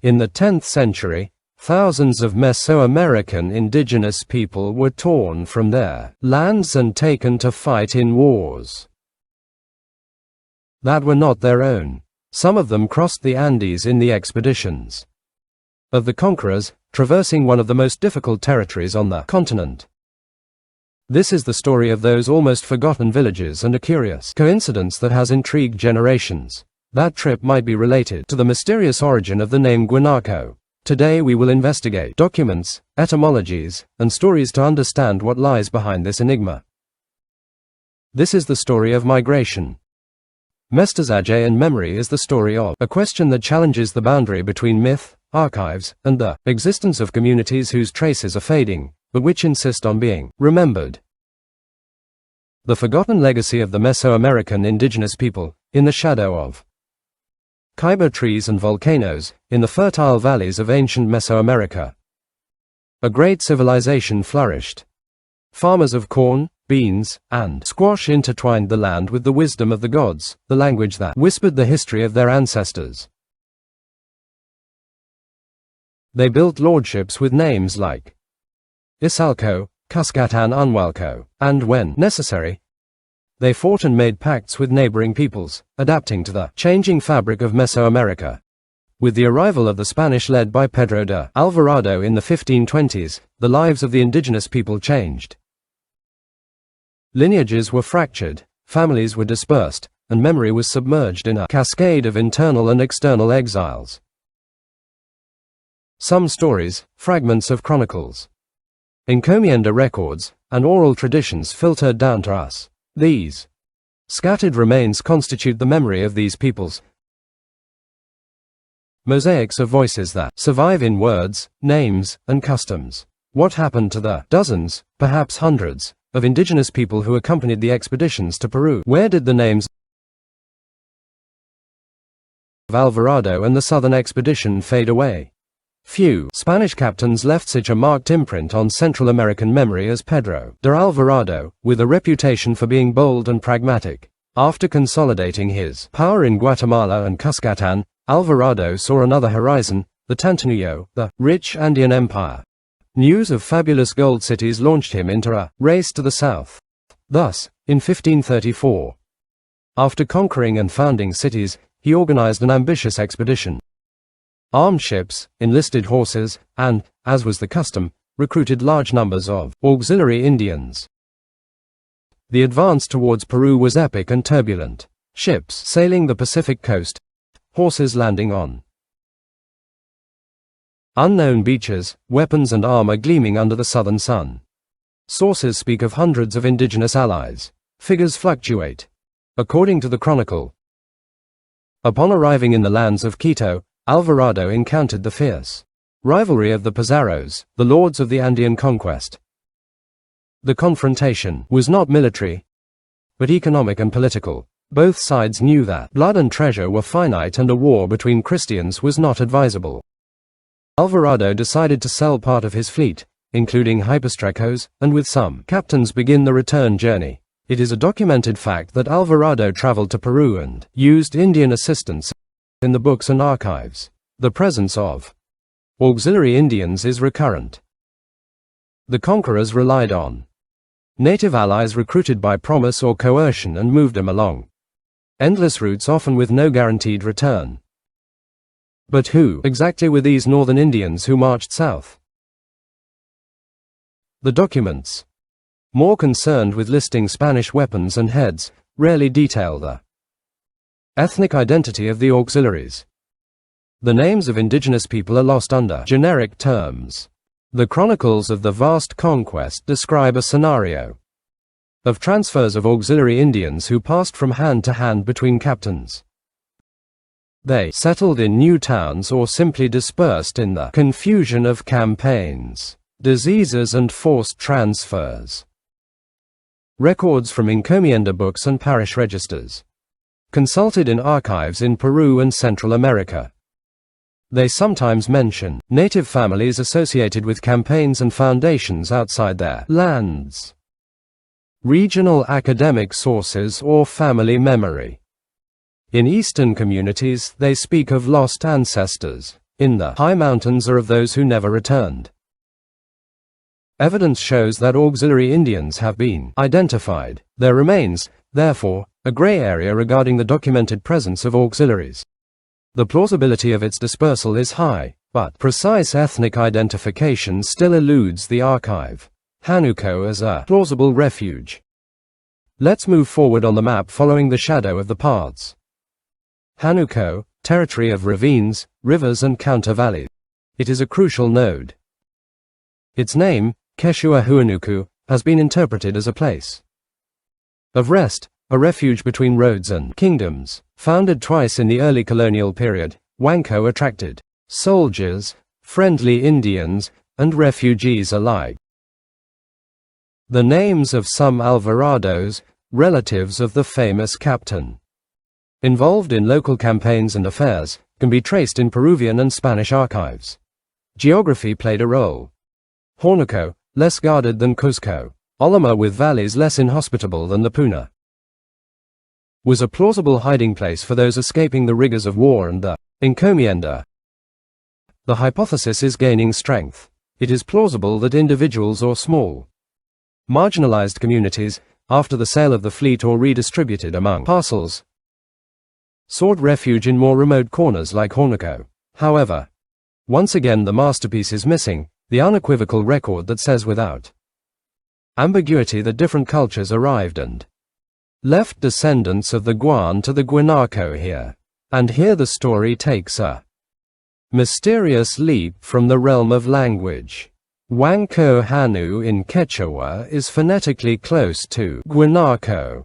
In the 10th century, thousands of Mesoamerican indigenous people were torn from their lands and taken to fight in wars that were not their own. Some of them crossed the Andes in the expeditions of the conquerors, traversing one of the most difficult territories on the continent. This is the story of those almost forgotten villages and a curious coincidence that has intrigued generations. That trip might be related to the mysterious origin of the name Guanaco. Today we will investigate documents, etymologies, and stories to understand what lies behind this enigma. This is the story of migration. Mestizaje and memory is the story of a question that challenges the boundary between myth, archives, and the existence of communities whose traces are fading, but which insist on being remembered. The forgotten legacy of the Mesoamerican indigenous people, in the shadow of ceiba trees and volcanoes, in the fertile valleys of ancient Mesoamerica. A great civilization flourished. Farmers of corn, beans, and squash intertwined the land with the wisdom of the gods, the language that whispered the history of their ancestors. They built lordships with names like Isalco, Cuscatan Unwalco, and when necessary, they fought and made pacts with neighboring peoples, adapting to the changing fabric of Mesoamerica. With the arrival of the Spanish led by Pedro de Alvarado in the 1520s, the lives of the indigenous people changed. Lineages were fractured, families were dispersed, and memory was submerged in a cascade of internal and external exiles. Some stories, fragments of chronicles, encomienda records, and oral traditions filtered down to us. These scattered remains constitute the memory of these peoples. Mosaics of voices that survive in words, names, and customs. What happened to the dozens, perhaps hundreds, of indigenous people who accompanied the expeditions to Peru? Where did the names of Alvarado and the southern expedition fade away? Few Spanish captains left such a marked imprint on Central American memory as Pedro de Alvarado, with a reputation for being bold and pragmatic. After consolidating his power in Guatemala and Cuscatan, Alvarado saw another horizon, the Tantanuyo, the rich Andean Empire. News of fabulous gold cities launched him into a race to the south. Thus, in 1534, after conquering and founding cities, he organized an ambitious expedition. Armed ships, enlisted horses, and, as was the custom, recruited large numbers of auxiliary Indians. The advance towards Peru was epic and turbulent. Ships sailing the Pacific coast, horses landing on unknown beaches, weapons and armor gleaming under the southern sun. Sources speak of hundreds of indigenous allies. Figures fluctuate. According to the Chronicle, upon arriving in the lands of Quito, Alvarado encountered the fierce rivalry of the Pizarros, the lords of the Andean conquest. The confrontation was not military, but economic and political. Both sides knew that blood and treasure were finite and a war between Christians was not advisable. Alvarado decided to sell part of his fleet, including hyperstrecos, and with some captains begin the return journey. It is a documented fact that Alvarado traveled to Peru and used Indian assistance in the books and archives. The presence of auxiliary Indians is recurrent. The conquerors relied on native allies recruited by promise or coercion and moved them along endless routes, often with no guaranteed return. But who exactly were these northern Indians who marched south? The documents, more concerned with listing Spanish weapons and heads, rarely detail the ethnic identity of the auxiliaries. The names of indigenous people are lost under generic terms. The chronicles of the vast conquest describe a scenario of transfers of auxiliary Indians who passed from hand to hand between captains. They settled in new towns or simply dispersed in the confusion of campaigns, diseases and forced transfers. Records from encomienda books and parish registers, consulted in archives in Peru and Central America. They sometimes mention native families associated with campaigns and foundations outside their lands. Regional academic sources or family memory. In Eastern communities, they speak of lost ancestors. in the high mountains are of those who never returned. Evidence shows that auxiliary Indians have been identified. There remains, therefore, a gray area regarding the documented presence of auxiliaries. The plausibility of its dispersal is high, but precise ethnic identification still eludes the archive. Guanaco as a plausible refuge. Let's move forward on the map following the shadow of the paths. Guanaco, territory of ravines, rivers and counter valleys. It is a crucial node. Its name, Quechua Huanuku, has been interpreted as a place of rest, a refuge between roads and kingdoms. Founded twice in the early colonial period, Guanaco attracted soldiers, friendly Indians, and refugees alike. The names of some Alvarados, relatives of the famous captain, involved in local campaigns and affairs, can be traced in Peruvian and Spanish archives. Geography played a role. Guanaco, less guarded than Cuzco, Olima with valleys less inhospitable than the Puna, was a plausible hiding place for those escaping the rigors of war and the encomienda. The hypothesis is gaining strength. It is plausible that individuals or small, marginalized communities, after the sale of the fleet or redistributed among parcels, sought refuge in more remote corners like Guanaco. However, once again the masterpiece is missing, the unequivocal record that says without ambiguity that different cultures arrived and left descendants of the Guan to the Guanaco here. And here the story takes a mysterious leap from the realm of language. Guanaco Hanu in Quechua is phonetically close to Guanaco.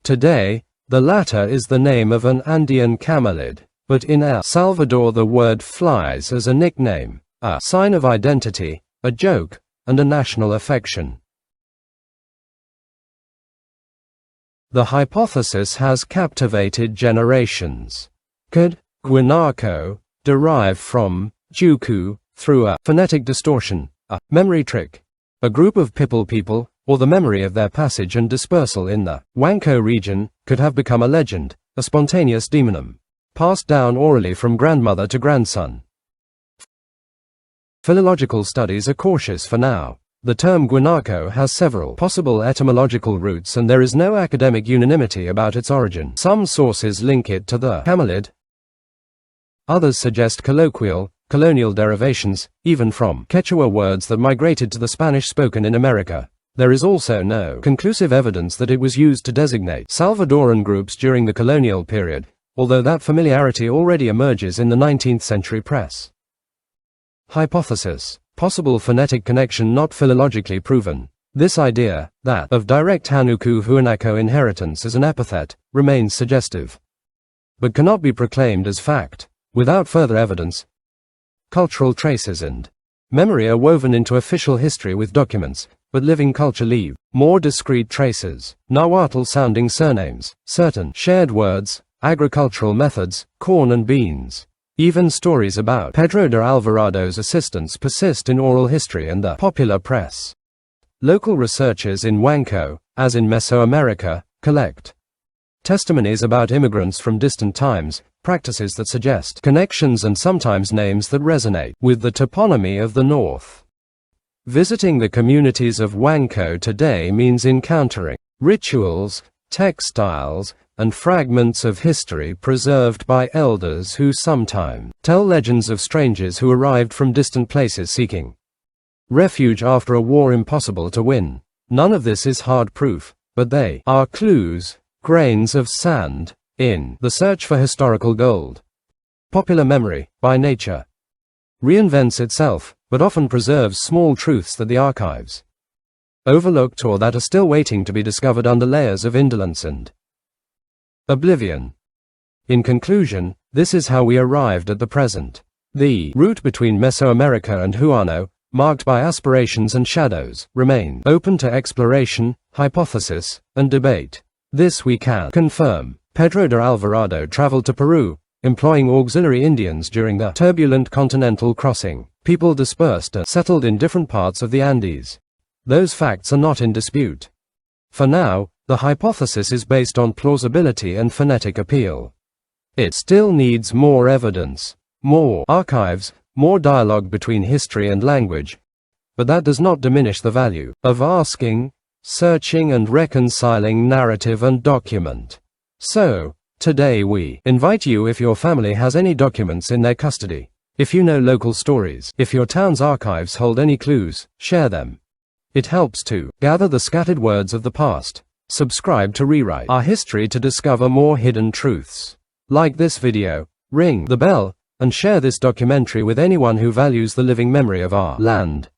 Today, the latter is the name of an Andean camelid, but in El Salvador the word flies as a nickname, a sign of identity, a joke, and a national affection. The hypothesis has captivated generations. Could Guanaco derive from Juku through a phonetic distortion, a memory trick, a group of people, or the memory of their passage and dispersal in the Guanaco region, could have become a legend, a spontaneous demonym, passed down orally from grandmother to grandson. Philological studies are cautious for now. The term Guanaco has several possible etymological roots and there is no academic unanimity about its origin. Some sources link it to the camelid. Others suggest colloquial, colonial derivations, even from Quechua words that migrated to the Spanish spoken in America. There is also no conclusive evidence that it was used to designate Salvadoran groups during the colonial period, although that familiarity already emerges in the 19th century press. Hypothesis. Possible phonetic connection not philologically proven. This idea, that of direct Guanaco inheritance as an epithet, remains suggestive, but cannot be proclaimed as fact. Without further evidence, cultural traces and memory are woven into official history with documents, but living culture leave more discrete traces, Nahuatl-sounding surnames, certain shared words, agricultural methods, corn and beans. Even stories about Pedro de Alvarado's assistants persist in oral history and the popular press. Local researchers in Guanaco, as in Mesoamerica, collect testimonies about immigrants from distant times, practices that suggest connections and sometimes names that resonate with the toponymy of the North. Visiting the communities of Guanaco today means encountering rituals, textiles, and fragments of history preserved by elders who sometimes tell legends of strangers who arrived from distant places seeking refuge after a war impossible to win. None of this is hard proof, but they are clues, grains of sand, in the search for historical gold. Popular memory, by nature, reinvents itself, but often preserves small truths that the archives overlooked or that are still waiting to be discovered under layers of indolence and oblivion. In conclusion, this is how we arrived at the present. The route between Mesoamerica and Guanaco, marked by aspirations and shadows, remain open to exploration, hypothesis, and debate. This we can confirm. Pedro de Alvarado traveled to Peru, employing auxiliary Indians during the turbulent continental crossing. People dispersed and settled in different parts of the Andes. Those facts are not in dispute. For now, the hypothesis is based on plausibility and phonetic appeal. It still needs more evidence, more archives, more dialogue between history and language. But that does not diminish the value of asking, searching and reconciling narrative and document. So, today we invite you, if your family has any documents in their custody, if you know local stories, if your town's archives hold any clues, share them. It helps to gather the scattered words of the past. Subscribe to Rewrite Our History to discover more hidden truths. Like this video, ring the bell, and share this documentary with anyone who values the living memory of our land.